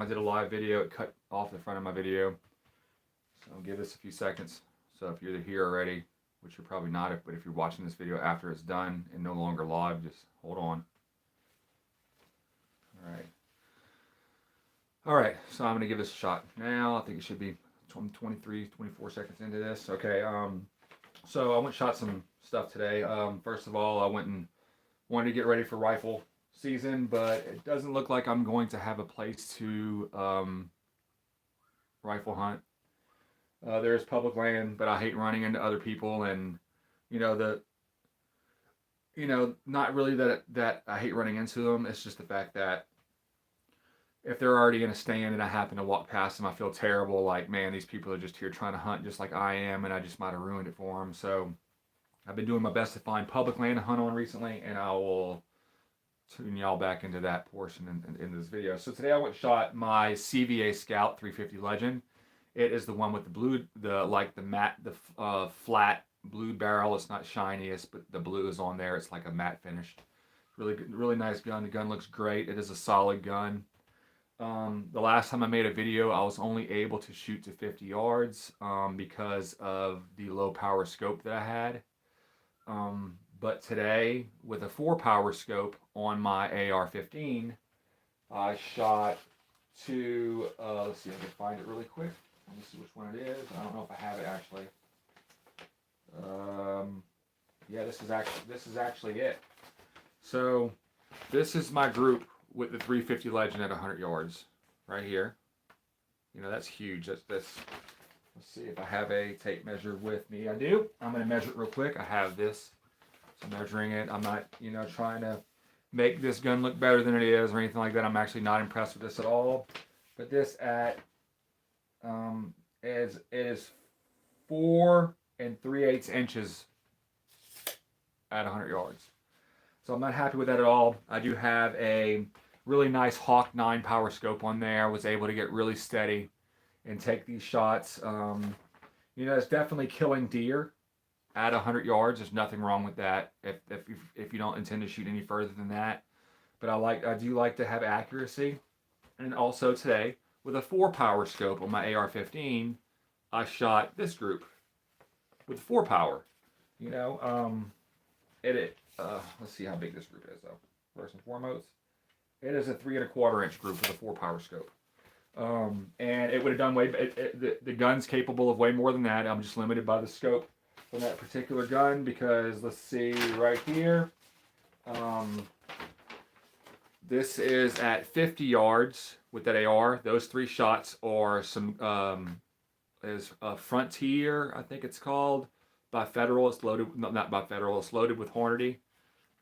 I did a live video. It cut off the front of my video. So I'll give this a few seconds. So if you're here already, which you're probably not, but if you're watching this video after it's done and no longer live, just hold on. All right. All right, so I'm going to give this a shot now. I think it should be 23, 24 seconds into this. Okay, so I went and shot some stuff today. First of all, I went and wanted to get ready for rifle season, but it doesn't look like I'm going to have a place to rifle hunt. There's public land, but I hate running into other people, and you know the not really that I hate running into them. It's just the fact that if they're already in a stand and I happen to walk past them, I feel terrible. Like, man, these people are just here trying to hunt just like I am, and I just might have ruined it for them. So I've been doing my best to find public land to hunt on recently, and I will tune y'all back into that portion in this video. So today I went and shot my CVA Scout 350 Legend. It is the one with the blue, the matte, flat blue barrel. It's not shiniest, but the blue is on there. It's like a matte finish. Really nice gun. The gun looks great. It is a solid gun. The last time I made a video, I was only able to shoot to 50 yards because of the low power scope that I had. But today, with a 4 power scope on my AR-15, I shot to, let's see if I can find it really quick. Let me see which one it is. I don't know if I have it actually. Yeah, this is actually it. So this is my group with the 350 Legend at 100 yards, right here. You know, that's huge. That's let's see if I have a tape measure with me. I do. I'm going to measure it real quick. I have this. So measuring it. I'm not, trying to make this gun look better than it is or anything like that. I'm actually not impressed with this at all. But this is 4 3/8 inches at 100 yards. So I'm not happy with that at all. I do have a really nice Hawk 9 power scope on there. I was able to get really steady and take these shots. It's definitely killing deer at 100 yards. There's nothing wrong with that if you don't intend to shoot any further than that. But I do like to have accuracy. And also today, with a 4 power scope on my AR-15, I shot this group with 4 power. Let's see how big this group is though. First and foremost, it is a 3 1/4 inch group with a 4 power scope. And it would have done the gun's capable of way more than that. I'm just limited by the scope on that particular gun because let's see right here. This is at 50 yards with that AR. Those 3 shots are some is a Frontier, I think it's called, by Federal. It's loaded, not by Federal. It's loaded with Hornady.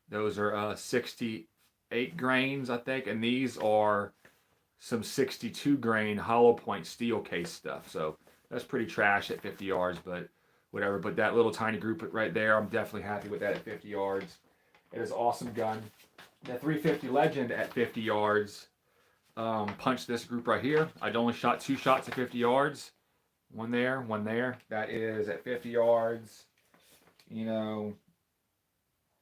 Those are 68 grains, I think, and these are some 62 grain hollow point steel case stuff. So that's pretty trash at 50 yards, but whatever. But that little tiny group right there, I'm definitely happy with that at 50 yards. It is an awesome gun. The 350 Legend at 50 yards punched this group right here. I'd only shot 2 shots at 50 yards. One there, one there. That is at 50 yards,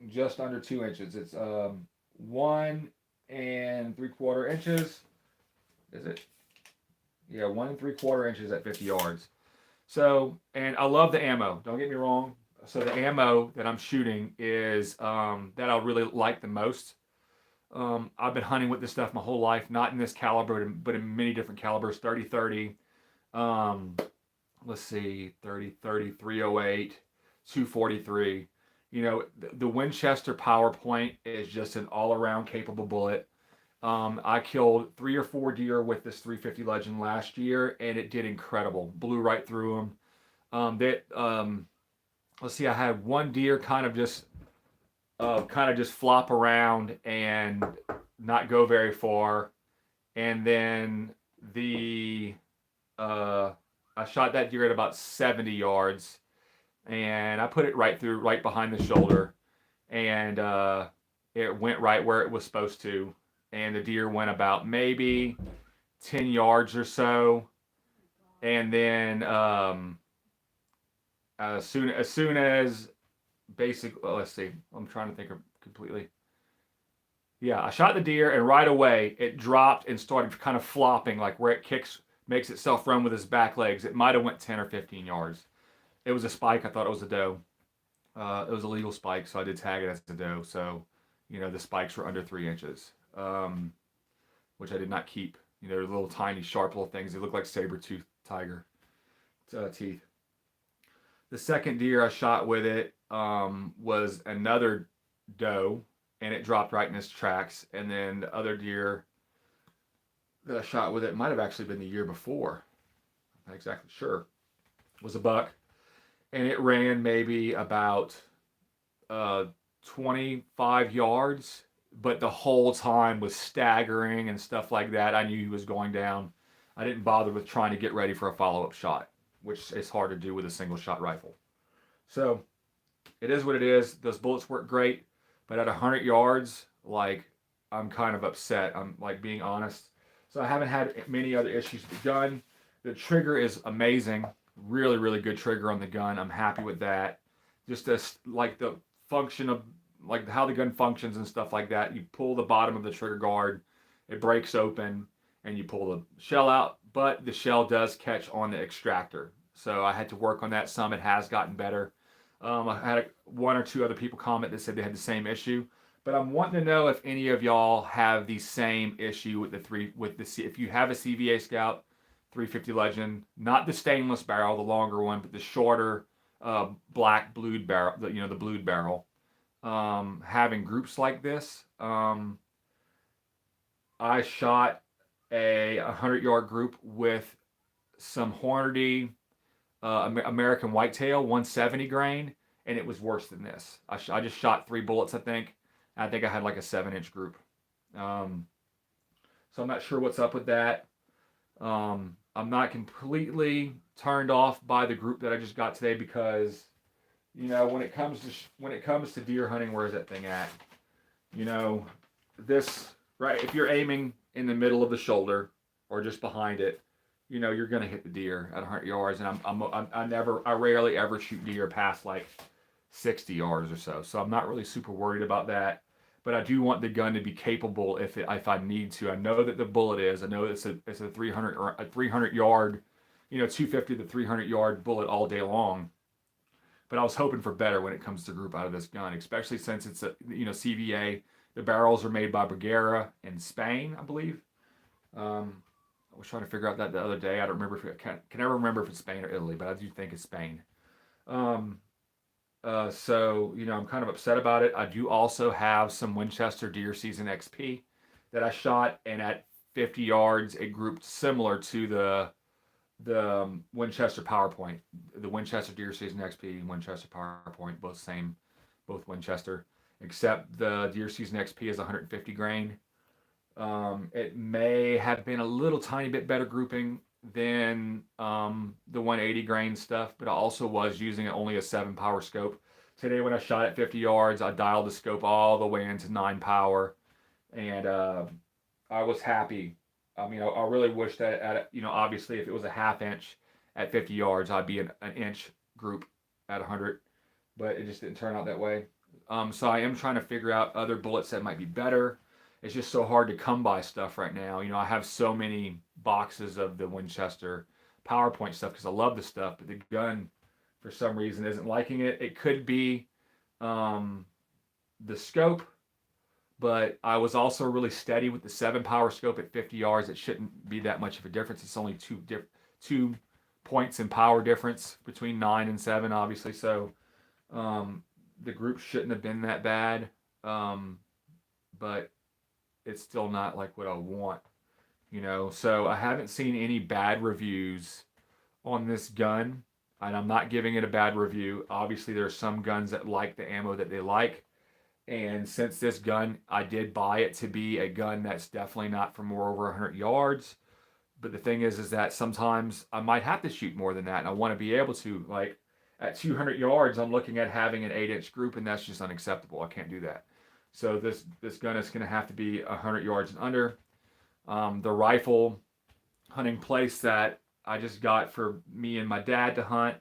just under 2 inches. It's 1 3/4 inches. Is it? Yeah, 1 3/4 inches at 50 yards. So, and I love the ammo. Don't get me wrong. So the ammo that I'm shooting is that I really like the most. I've been hunting with this stuff my whole life, not in this caliber, but in many different calibers. 30-30. Let's see, 30-30, 308, 243. The Winchester PowerPoint is just an all-around capable bullet. I killed 3 or 4 deer with this 350 Legend last year, and it did incredible. Blew right through them. Let's see, I had one deer kind of just flop around and not go very far, and then I shot that deer at about 70 yards, and I put it right behind the shoulder, and it went right where it was supposed to, and the deer went about maybe 10 yards or so, and then as soon as let's see, I'm trying to think of completely. Yeah, I shot the deer, and right away it dropped and started kind of flopping, like where it kicks, makes itself run with its back legs. It might have went 10 or 15 yards. It was a spike. I thought it was a doe. It was a legal spike, so I did tag it as a doe. So, the spikes were under 3 inches, which I did not keep. They're little tiny, sharp little things. They look like saber-toothed tiger teeth. The second deer I shot with it was another doe, and it dropped right in its tracks. And then the other deer that I shot with it might have actually been the year before. I'm not exactly sure. Was a buck, and it ran maybe about uh, 25 yards, but the whole time was staggering and stuff like that. I knew he was going down. I didn't bother with trying to get ready for a follow-up shot, which is hard to do with a single shot rifle. So it is what it is. Those bullets work great, but at 100 yards, like, I'm kind of upset. I'm like being honest. So I haven't had many other issues with the gun. The trigger is amazing. Really, really good trigger on the gun. I'm happy with that. Just as like the function of like how the gun functions and stuff like that. You pull the bottom of the trigger guard, it breaks open, and you pull the shell out. But the shell does catch on the extractor. So I had to work on that some. It has gotten better. I had one or two other people comment that said they had the same issue, but I'm wanting to know if any of y'all have the same issue with if you have a CVA Scout 350 Legend, not the stainless barrel, the longer one, but the shorter black blued barrel, the blued barrel. Having groups like this, I shot a 100-yard group with some Hornady American Whitetail 170 grain, and it was worse than this. I just shot 3 bullets, I think. I think I had like a 7-inch group. So I'm not sure what's up with that. I'm not completely turned off by the group that I just got today because, when it comes to deer hunting, where's that thing at? This right. If you're aiming in the middle of the shoulder or just behind it, you're gonna hit the deer at 100 yards, and I rarely ever shoot deer past like 60 yards or so. So I'm not really super worried about that. But I do want the gun to be capable if I need to. I know that the bullet is. I know it's a 300 yard, 250 to 300 yard bullet all day long. But I was hoping for better when it comes to group out of this gun, especially since it's a CVA. The barrels are made by Bergara in Spain, I believe. I was trying to figure out that the other day. I don't remember if can never remember if it's Spain or Italy, but I do think it's Spain. Um, so I'm kind of upset about it. I do also have some Winchester Deer Season XP that I shot, and at 50 yards, it grouped similar to the Winchester PowerPoint, the Winchester Deer Season XP, Winchester PowerPoint, both Winchester, except the Deer Season XP is 150 grain. It may have been a little tiny bit better grouping than the 180 grain stuff, but I also was using only a 7 power scope. Today, when I shot at 50 yards, I dialed the scope all the way into 9 power, and I was happy. I mean, I really wish that obviously, if it was a half inch at 50 yards, I'd be an inch group at 100, but it just didn't turn out that way. So I am trying to figure out other bullets that might be better. It's just so hard to come by stuff right now. I have so many boxes of the Winchester PowerPoint stuff because I love the stuff, but the gun, for some reason, isn't liking it. It could be the scope, but I was also really steady with the 7 power scope at 50 yards. It shouldn't be that much of a difference. It's only 2 points in power difference between 9 and 7, obviously. So the group shouldn't have been that bad, but it's still not like what I want, So I haven't seen any bad reviews on this gun, and I'm not giving it a bad review. Obviously, there are some guns that like the ammo that they like, and since this gun, I did buy it to be a gun that's definitely not for more over 100 yards. But the thing is that sometimes I might have to shoot more than that, and I want to be able to, like, at 200 yards, I'm looking at having an 8-inch group, and that's just unacceptable. I can't do that. So this gun is going to have to be 100 yards and under. The rifle hunting place that I just got for me and my dad to hunt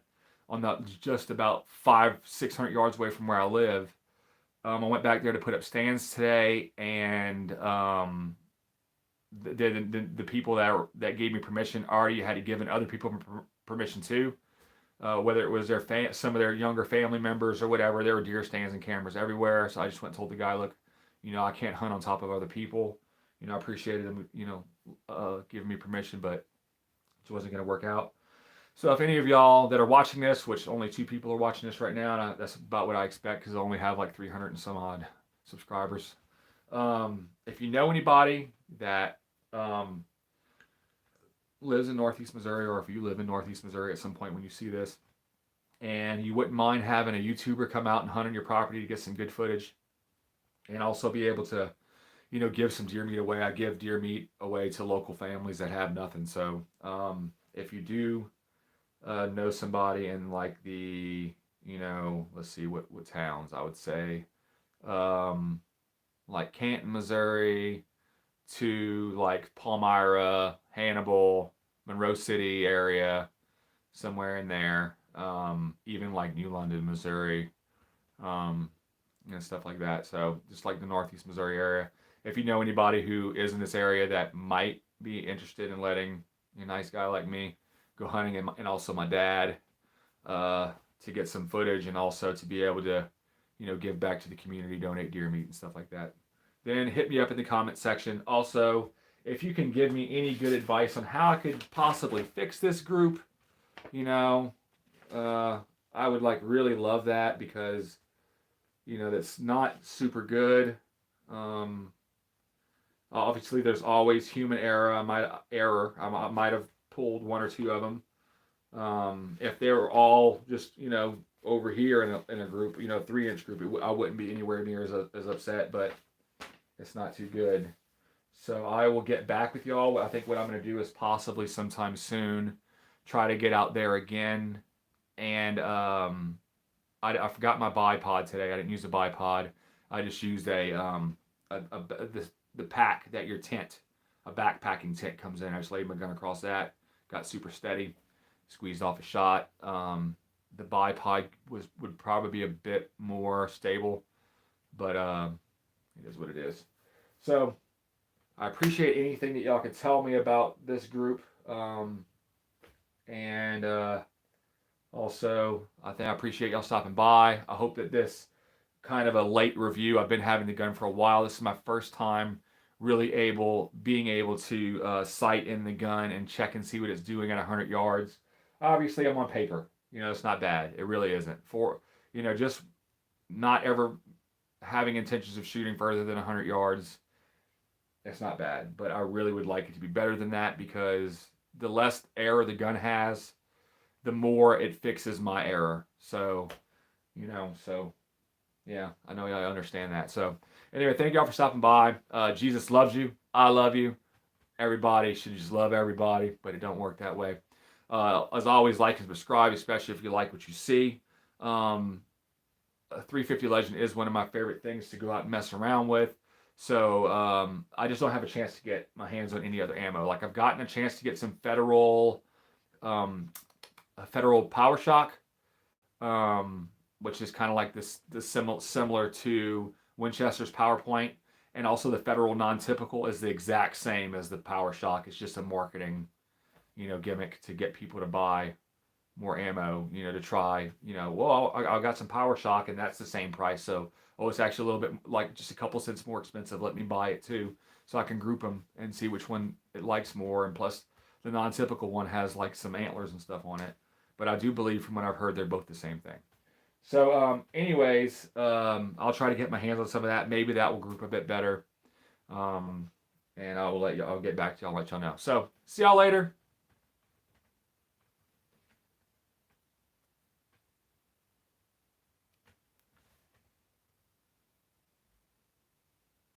on just about 600 yards away from where I live. I went back there to put up stands today, and the people that gave me permission already had to given other people permission too. Whether it was some of their younger family members or whatever, there were deer stands and cameras everywhere. So I just went and told the guy, look, I can't hunt on top of other people. I appreciated him, giving me permission, but it wasn't going to work out. So if any of y'all that are watching this, which only 2 people are watching this right now, and that's about what I expect because I only have like 300 and some odd subscribers. If you know anybody that lives in Northeast Missouri, or if you live in Northeast Missouri at some point when you see this, and you wouldn't mind having a YouTuber come out and hunt on your property to get some good footage, and also be able to, give some deer meat away. I give deer meat away to local families that have nothing. So if you do know somebody in like the, let's see what towns I would say, like Canton, Missouri, to like Palmyra, Hannibal, Monroe City area, somewhere in there, even like New London, Missouri, stuff like that. So just like the Northeast Missouri area. If you know anybody who is in this area that might be interested in letting a nice guy like me go hunting, and also my dad, to get some footage, and also to be able to, give back to the community, donate deer meat and stuff like that, then hit me up in the comment section. Also, if you can give me any good advice on how I could possibly fix this group, I would really love that, because, that's not super good. Obviously, there's always human error. I might have pulled 1 or 2 of them. If they were all just, over here in a group, 3-inch group, I wouldn't be anywhere near as upset, but it's not too good. So I will get back with y'all. I think what I'm going to do is possibly sometime soon try to get out there again. And I forgot my bipod today. I didn't use a bipod. I just used the pack that your tent, a backpacking tent, comes in. I just laid my gun across that. Got super steady. Squeezed off a shot. The bipod would probably be a bit more stable, but it is what it is. So I appreciate anything that y'all can tell me about this group. And also, I appreciate y'all stopping by. I hope that this kind of a late review. I've been having the gun for a while. This is my first time really being able to sight in the gun and check and see what it's doing at 100 yards. Obviously, I'm on paper. It's not bad. It really isn't. For, just not ever having intentions of shooting further than 100 yards, it's not bad. But I really would like it to be better than that, because the less error the gun has, the more it fixes my error. So, yeah, I know y'all understand that. So, anyway, thank y'all for stopping by. Jesus loves you. I love you. Everybody should just love everybody, but it don't work that way. As always, like and subscribe, especially if you like what you see. 350 Legend is one of my favorite things to go out and mess around with. So I just don't have a chance to get my hands on any other ammo. Like, I've gotten a chance to get some Federal PowerShock, which is kind of like this similar to Winchester's PowerPoint, and also the Federal non-typical is the exact same as the PowerShock. It's just a marketing, gimmick to get people to buy more ammo, to try, well, I got some PowerShock and that's the same price. So, it's actually a little bit, like, just a couple cents more expensive. Let me buy it too, so I can group them and see which one it likes more. And plus, the non-typical one has like some antlers and stuff on it. But I do believe, from what I've heard, they're both the same thing. So, anyways, I'll try to get my hands on some of that. Maybe that will group a bit better. And I'll get back to y'all and let y'all know. So, see y'all later.